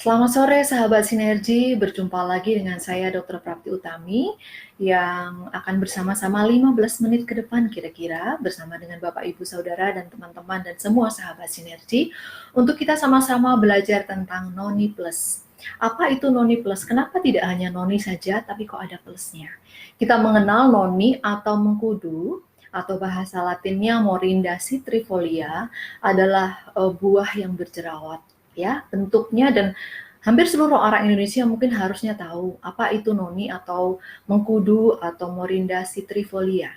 Selamat sore sahabat Sinergi, berjumpa lagi dengan saya Dr. Prapti Utami yang akan bersama-sama 15 menit ke depan kira-kira bersama dengan Bapak Ibu Saudara dan teman-teman dan semua sahabat Sinergi untuk kita sama-sama belajar tentang Noni Plus. Apa itu Noni Plus? Kenapa tidak hanya Noni saja tapi kok ada plusnya? Kita mengenal Noni atau mengkudu atau bahasa Latinnya Morinda citrifolia adalah buah yang berjerawat ya bentuknya, dan hampir seluruh orang Indonesia mungkin harusnya tahu apa itu noni atau mengkudu atau Morinda citrifolia.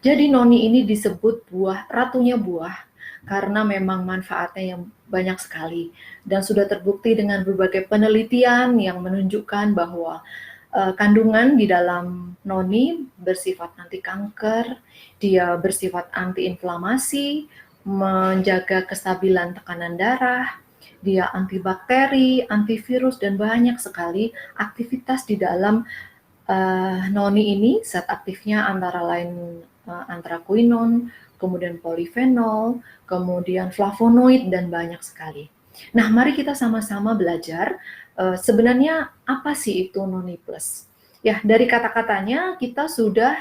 Jadi noni ini disebut buah ratunya buah karena memang manfaatnya yang banyak sekali dan sudah terbukti dengan berbagai penelitian yang menunjukkan bahwa kandungan di dalam noni bersifat anti kanker, dia bersifat anti inflamasi, menjaga kestabilan tekanan darah, dia antibakteri, antivirus, dan banyak sekali aktivitas di dalam noni ini. Zat aktifnya antara lain anthraquinone, kemudian polifenol, kemudian flavonoid, dan banyak sekali. Nah, mari kita sama-sama belajar sebenarnya apa sih itu Noni Plus. Ya, dari kata-katanya kita sudah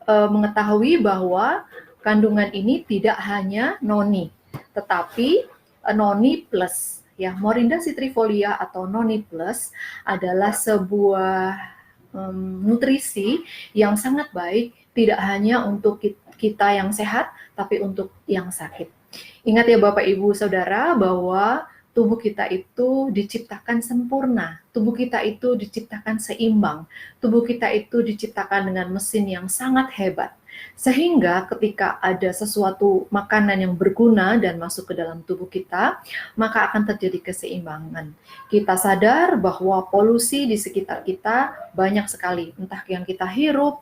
mengetahui bahwa kandungan ini tidak hanya noni, tetapi noni plus. Ya, Morinda citrifolia atau noni plus adalah sebuah nutrisi yang sangat baik, tidak hanya untuk kita yang sehat, tapi untuk yang sakit. Ingat ya Bapak Ibu Saudara bahwa tubuh kita itu diciptakan sempurna, tubuh kita itu diciptakan seimbang, tubuh kita itu diciptakan dengan mesin yang sangat hebat. Sehingga ketika ada sesuatu makanan yang berguna dan masuk ke dalam tubuh kita, maka akan terjadi keseimbangan. Kita sadar bahwa polusi di sekitar kita banyak sekali, entah yang kita hirup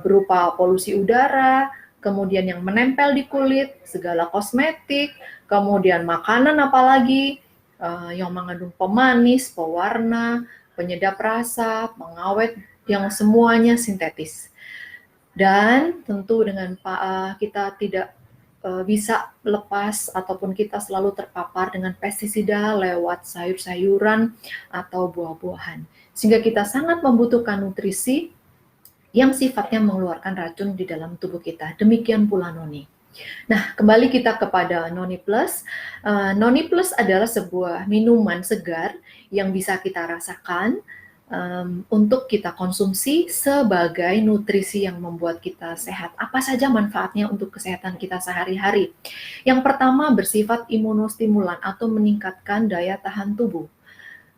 berupa polusi udara, kemudian yang menempel di kulit, segala kosmetik, kemudian makanan apalagi yang mengandung pemanis, pewarna, penyedap rasa, pengawet yang semuanya sintetis. Dan tentu dengan kita tidak bisa lepas ataupun kita selalu terpapar dengan pestisida lewat sayur-sayuran atau buah-buahan. Sehingga kita sangat membutuhkan nutrisi yang sifatnya mengeluarkan racun di dalam tubuh kita. Demikian pula noni. Nah, kembali kita kepada Noni Plus. Noni Plus adalah sebuah minuman segar yang bisa kita rasakan untuk kita konsumsi sebagai nutrisi yang membuat kita sehat. Apa saja manfaatnya untuk kesehatan kita sehari-hari? Yang pertama, bersifat imunostimulan atau meningkatkan daya tahan tubuh.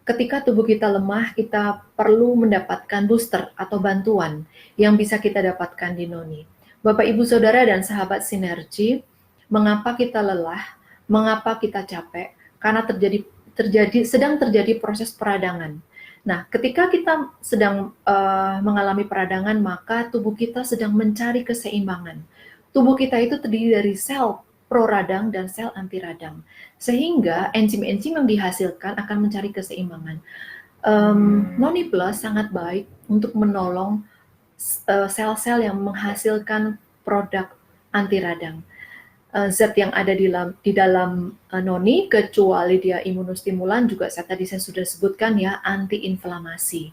Ketika tubuh kita lemah, kita perlu mendapatkan booster atau bantuan yang bisa kita dapatkan di noni. Bapak, Ibu, Saudara, dan sahabat Sinergi, mengapa kita lelah, mengapa kita capek? Karena sedang terjadi proses peradangan. Nah, ketika kita sedang mengalami peradangan, maka tubuh kita sedang mencari keseimbangan. Tubuh kita itu terdiri dari sel pro-radang dan sel anti-radang, sehingga enzim-enzim yang dihasilkan akan mencari keseimbangan. Noni Plus sangat baik untuk menolong sel-sel yang menghasilkan produk anti-radang. Zat yang ada di dalam noni, kecuali dia imunostimulan, juga tadi saya sudah sebutkan ya, anti-inflamasi.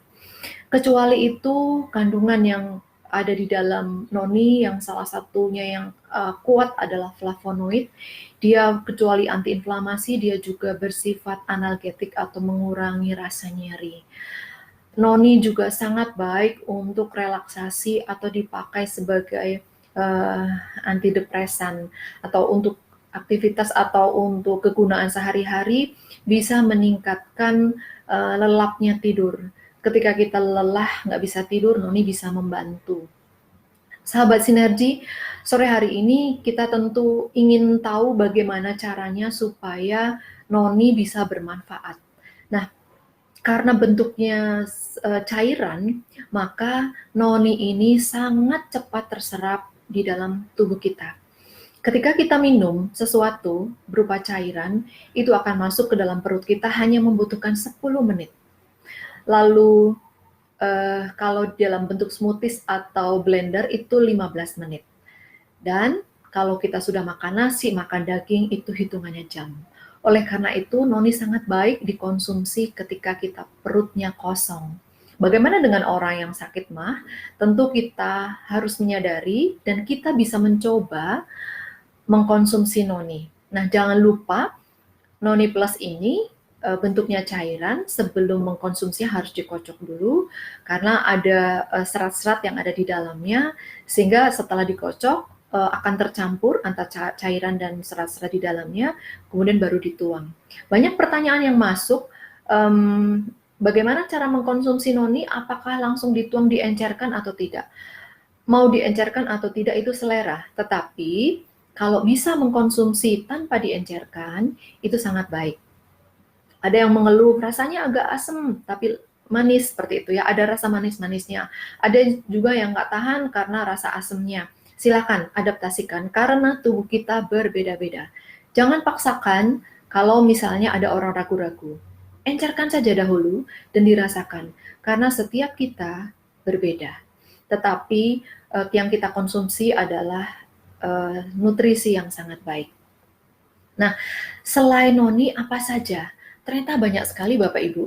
Kecuali itu, kandungan yang ada di dalam noni yang salah satunya yang kuat adalah flavonoid. Dia kecuali antiinflamasi, dia juga bersifat analgetik atau mengurangi rasa nyeri. Noni juga sangat baik untuk relaksasi atau dipakai sebagai antidepresan atau untuk aktivitas atau untuk kegunaan sehari-hari, bisa meningkatkan lelapnya tidur. Ketika kita lelah, nggak bisa tidur, noni bisa membantu. Sahabat Sinergi, sore hari ini kita tentu ingin tahu bagaimana caranya supaya noni bisa bermanfaat. Nah, karena bentuknya cairan, maka noni ini sangat cepat terserap di dalam tubuh kita. Ketika kita minum sesuatu berupa cairan, itu akan masuk ke dalam perut kita hanya membutuhkan 10 menit. Lalu kalau dalam bentuk smoothies atau blender itu 15 menit. Dan kalau kita sudah makan nasi, makan daging, itu hitungannya jam. Oleh karena itu, noni sangat baik dikonsumsi ketika kita perutnya kosong. Bagaimana dengan orang yang sakit mah? Tentu kita harus menyadari dan kita bisa mencoba mengkonsumsi noni. Nah, jangan lupa noni plus ini bentuknya cairan. Sebelum mengkonsumsi harus dikocok dulu karena ada serat-serat yang ada di dalamnya, sehingga setelah dikocok akan tercampur antara cairan dan serat-serat di dalamnya, kemudian baru dituang. Banyak pertanyaan yang masuk, bagaimana cara mengkonsumsi noni, apakah langsung dituang, diencerkan atau tidak? Mau diencerkan atau tidak itu selera, tetapi kalau bisa mengkonsumsi tanpa diencerkan, itu sangat baik. Ada yang mengeluh rasanya agak asam, tapi manis seperti itu ya, ada rasa manis-manisnya. Ada juga yang nggak tahan karena rasa asamnya. Silakan adaptasikan, karena tubuh kita berbeda-beda. Jangan paksakan kalau misalnya ada orang ragu-ragu. Encerkan saja dahulu dan dirasakan, karena setiap kita berbeda. Tetapi yang kita konsumsi adalah nutrisi yang sangat baik. Nah, selain noni apa saja? Ternyata banyak sekali Bapak Ibu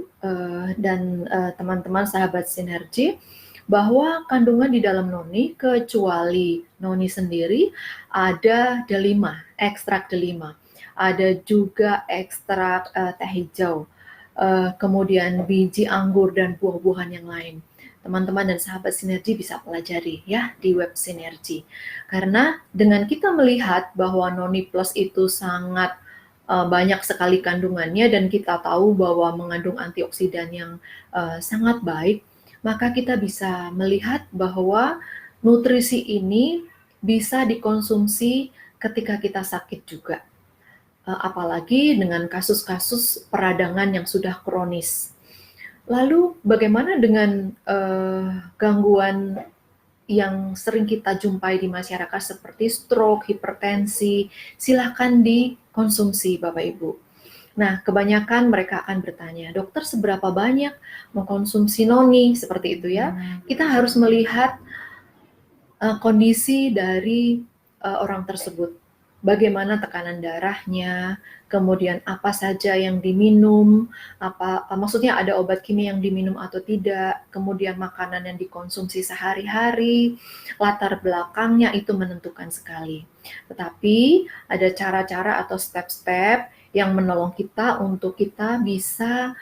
dan teman-teman sahabat sinergi, bahwa kandungan di dalam noni, kecuali noni sendiri, ada delima, ekstrak delima. Ada juga ekstrak teh hijau, kemudian biji anggur dan buah-buahan yang lain. Teman-teman dan sahabat sinergi bisa pelajari ya di web sinergi. Karena dengan kita melihat bahwa noni plus itu sangat banyak sekali kandungannya dan kita tahu bahwa mengandung antioksidan yang sangat baik, maka kita bisa melihat bahwa nutrisi ini bisa dikonsumsi ketika kita sakit juga. Apalagi dengan kasus-kasus peradangan yang sudah kronis. Lalu bagaimana dengan gangguan yang sering kita jumpai di masyarakat seperti stroke, hipertensi? Silakan dikonsumsi Bapak Ibu. Nah, kebanyakan mereka akan bertanya, dokter seberapa banyak mengkonsumsi noni? Seperti itu ya. Kita harus melihat kondisi dari orang tersebut. Bagaimana tekanan darahnya, kemudian apa saja yang diminum, maksudnya ada obat kimia yang diminum atau tidak, kemudian makanan yang dikonsumsi sehari-hari, latar belakangnya itu menentukan sekali. Tetapi ada cara-cara atau step-step yang menolong kita untuk kita bisa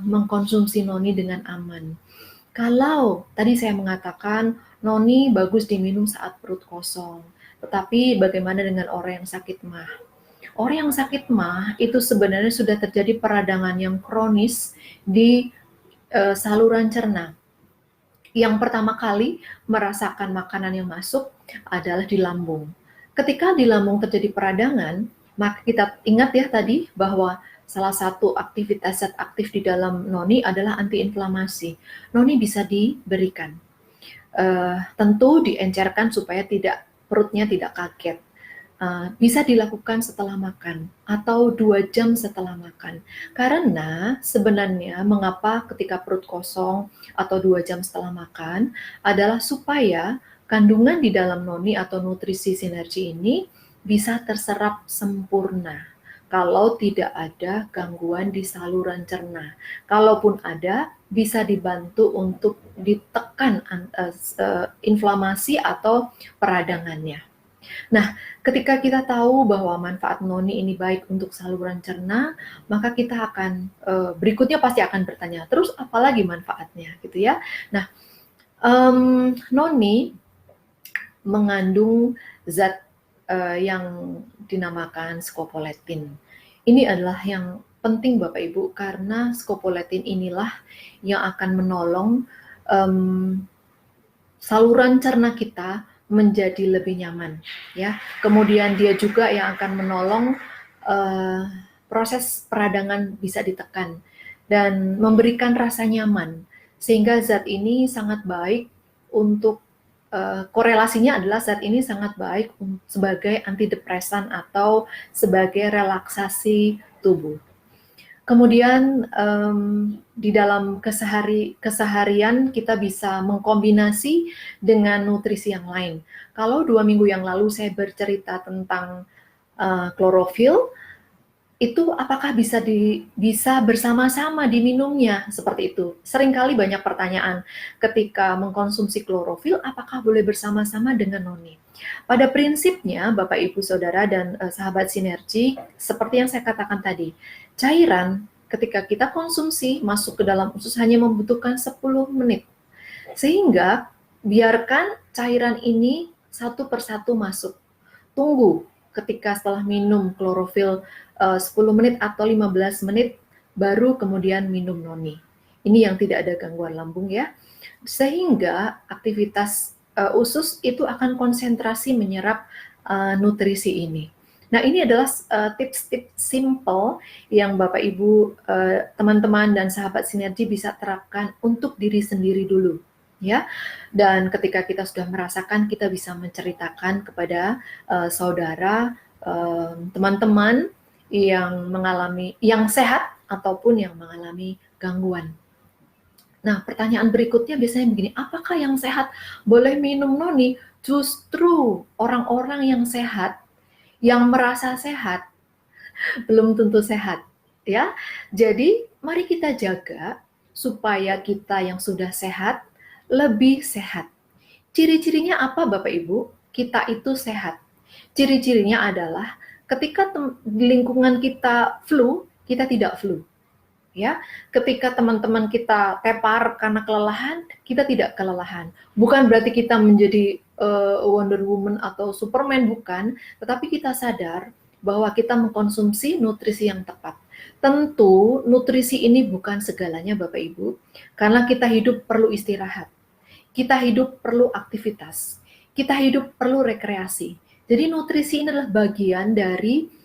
mengkonsumsi noni dengan aman. Kalau tadi saya mengatakan noni bagus diminum saat perut kosong, tetapi bagaimana dengan orang yang sakit mah? Orang yang sakit mah itu sebenarnya sudah terjadi peradangan yang kronis di saluran cerna. Yang pertama kali merasakan makanan yang masuk adalah di lambung. Ketika di lambung terjadi peradangan, maka kita ingat ya tadi bahwa salah satu aktivitas zat aktif di dalam noni adalah antiinflamasi. Noni bisa diberikan. Tentu diencerkan supaya perutnya tidak kaget. Bisa dilakukan setelah makan atau 2 jam setelah makan. Karena sebenarnya mengapa ketika perut kosong atau 2 jam setelah makan adalah supaya kandungan di dalam noni atau nutrisi sinergi ini bisa terserap sempurna. Kalau tidak ada gangguan di saluran cerna. Kalaupun ada, bisa dibantu untuk ditekan inflamasi atau peradangannya. Nah, ketika kita tahu bahwa manfaat noni ini baik untuk saluran cerna, maka kita akan berikutnya pasti akan bertanya, terus apalagi manfaatnya gitu ya. Nah, noni mengandung zat yang dinamakan scopoletin. Ini adalah yang penting Bapak Ibu, karena scopoletin inilah yang akan menolong saluran cerna kita menjadi lebih nyaman, ya. Kemudian dia juga yang akan menolong proses peradangan bisa ditekan dan memberikan rasa nyaman, sehingga zat ini sangat baik untuk korelasinya adalah zat ini sangat baik sebagai antidepresan atau sebagai relaksasi tubuh. Kemudian di dalam keseharian kita bisa mengkombinasi dengan nutrisi yang lain. Kalau 2 minggu yang lalu saya bercerita tentang klorofil, itu apakah bisa bersama-sama diminumnya seperti itu. Seringkali banyak pertanyaan ketika mengkonsumsi klorofil, apakah boleh bersama-sama dengan noni? Pada prinsipnya, Bapak Ibu Saudara dan sahabat sinergi, seperti yang saya katakan tadi, cairan ketika kita konsumsi masuk ke dalam usus hanya membutuhkan 10 menit. Sehingga biarkan cairan ini satu persatu masuk. Tunggu ketika setelah minum klorofil 10 menit atau 15 menit baru kemudian minum noni. Ini yang tidak ada gangguan lambung ya. Sehingga aktivitas usus itu akan konsentrasi menyerap nutrisi ini. Nah, ini adalah tips-tips simple yang Bapak Ibu, teman-teman dan sahabat sinergi bisa terapkan untuk diri sendiri dulu, ya. Dan ketika kita sudah merasakan, kita bisa menceritakan kepada saudara, teman-teman yang sehat ataupun yang mengalami gangguan. Nah, pertanyaan berikutnya biasanya begini, apakah yang sehat boleh minum noni? Justru orang-orang yang sehat, yang merasa sehat, belum tentu sehat, ya. Jadi, mari kita jaga supaya kita yang sudah sehat lebih sehat. Ciri-cirinya apa Bapak Ibu? Kita itu sehat. Ciri-cirinya adalah ketika di lingkungan kita flu, kita tidak flu. Ya, ketika teman-teman kita tepar karena kelelahan, kita tidak kelelahan. Bukan berarti kita menjadi Wonder Woman atau Superman, bukan, tetapi kita sadar bahwa kita mengkonsumsi nutrisi yang tepat. Tentu nutrisi ini bukan segalanya Bapak Ibu, karena kita hidup perlu istirahat. Kita hidup perlu aktivitas. Kita hidup perlu rekreasi. Jadi nutrisi ini adalah bagian dari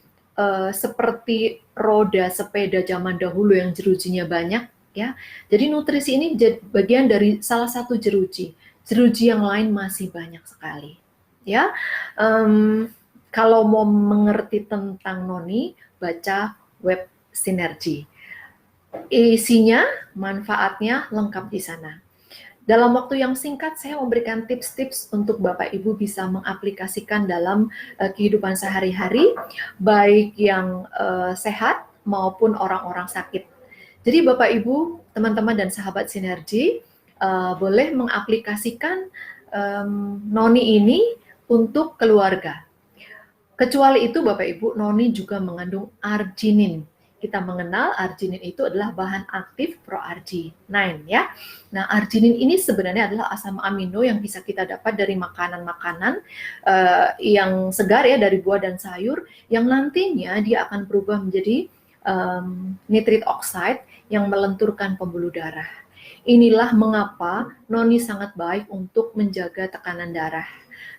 seperti roda sepeda zaman dahulu yang jerujinya banyak, ya. Jadi nutrisi ini bagian dari salah satu jeruji. Jeruji yang lain masih banyak sekali, ya. Kalau mau mengerti tentang noni, baca web sinergi. Isinya, manfaatnya lengkap di sana. Dalam waktu yang singkat, saya memberikan tips-tips untuk Bapak Ibu bisa mengaplikasikan dalam kehidupan sehari-hari, baik yang sehat maupun orang-orang sakit. Jadi Bapak Ibu, teman-teman dan sahabat sinergi, boleh mengaplikasikan noni ini untuk keluarga. Kecuali itu Bapak Ibu, noni juga mengandung arginin. Kita mengenal arginin itu adalah bahan aktif proarginine, ya. Nah, arginin ini sebenarnya adalah asam amino yang bisa kita dapat dari makanan-makanan yang segar ya, dari buah dan sayur, yang nantinya dia akan berubah menjadi nitrit oxide yang melenturkan pembuluh darah. Inilah mengapa noni sangat baik untuk menjaga tekanan darah.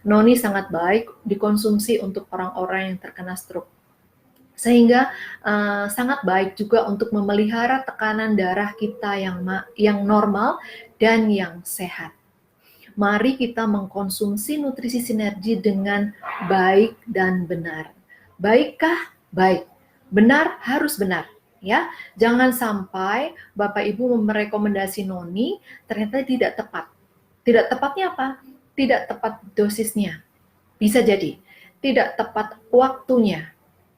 Noni sangat baik dikonsumsi untuk orang-orang yang terkena stroke. Sehingga sangat baik juga untuk memelihara tekanan darah kita yang normal dan yang sehat. Mari kita mengkonsumsi nutrisi sinergi dengan baik dan benar. Baikkah? Baik. Benar harus benar. Ya, jangan sampai Bapak Ibu merekomendasi noni ternyata tidak tepat. Tidak tepatnya apa? Tidak tepat dosisnya. Bisa jadi tidak tepat waktunya.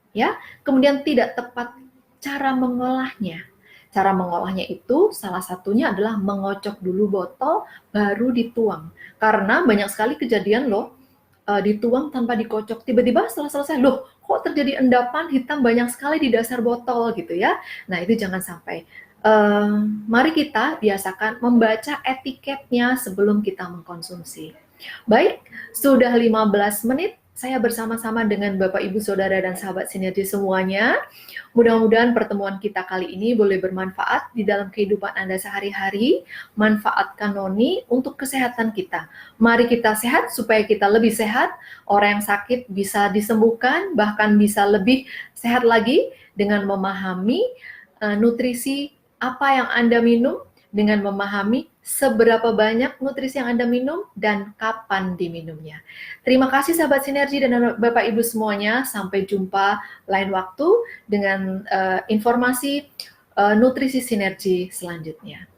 Ya, kemudian tidak tepat cara mengolahnya. Cara mengolahnya itu salah satunya adalah mengocok dulu botol baru dituang. Karena banyak sekali kejadian loh, dituang tanpa dikocok. Tiba-tiba setelah selesai, loh kok terjadi endapan hitam banyak sekali di dasar botol gitu ya. Nah itu jangan sampai. Mari kita biasakan membaca etiketnya sebelum kita mengkonsumsi. Baik, sudah 15 menit. Saya bersama-sama dengan Bapak, Ibu, Saudara, dan sahabat sinergi semuanya. Mudah-mudahan pertemuan kita kali ini boleh bermanfaat di dalam kehidupan Anda sehari-hari. Manfaatkan noni untuk kesehatan kita. Mari kita sehat supaya kita lebih sehat. Orang yang sakit bisa disembuhkan, bahkan bisa lebih sehat lagi dengan memahami nutrisi apa yang Anda minum, dengan memahami seberapa banyak nutrisi yang Anda minum dan kapan diminumnya. Terima kasih sahabat sinergi dan Bapak Ibu semuanya. Sampai jumpa lain waktu dengan informasi nutrisi sinergi selanjutnya.